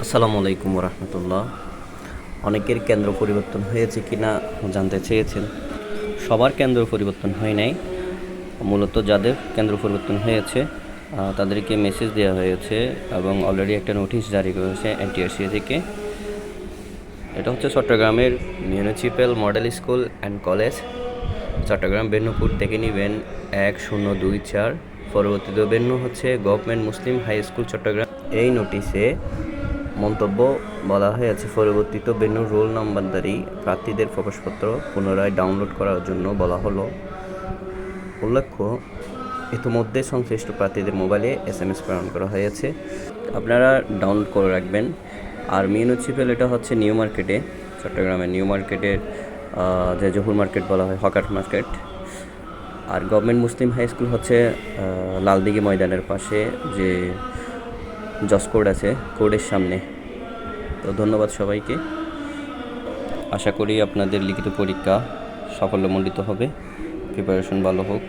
আসসালামু আলাইকুম রহমতুল্লাহ। অনেকের কেন্দ্র পরিবর্তন হয়েছে কি না জানতে চেয়েছেন। সবার কেন্দ্র পরিবর্তন হয় নাই, মূলত যাদের কেন্দ্র পরিবর্তন হয়েছে তাদেরকে মেসেজ দেওয়া হয়েছে এবং অলরেডি একটা নোটিশ জারি করেছে এনটিআরসি থেকে। এটা হচ্ছে চট্টগ্রামের municipal model school and college, Chattogram Bennupur থেকে নেবেন 1024। পরবর্তীতে বেন্নু হচ্ছে government Muslim high school Chattogram. এই নোটিশে মন্তব্য বলা হয়েছে, পরবর্তীতে বেন্নুর রোল নাম্বারধারী প্রার্থীদের প্রবেশপত্র পুনরায় ডাউনলোড করার জন্য বলা হলো। উল্লেখ্য, ইতিমধ্যে সংশ্লিষ্ট প্রার্থীদের মোবাইলে SMS প্রেরণ করা হয়েছে, আপনারা ডাউনলোড করে রাখবেন। আর মিউনিসিপ্যাল এটা হচ্ছে নিউ মার্কেটে, চট্টগ্রামের নিউ মার্কেটের যে জহুর মার্কেট বলা হয়, হকার মার্কেট। আর গভর্নমেন্ট মুসলিম হাই স্কুল হচ্ছে লালদিঘি ময়দানের পাশে যে জজ কোর্ট আছে, কোর্টের সামনে। তো ধন্যবাদ সবাইকে। আশা করি আপনাদের লিখিত পরীক্ষা সাফল্যমণ্ডিত হবে, প্রিপারেশন ভালো হোক।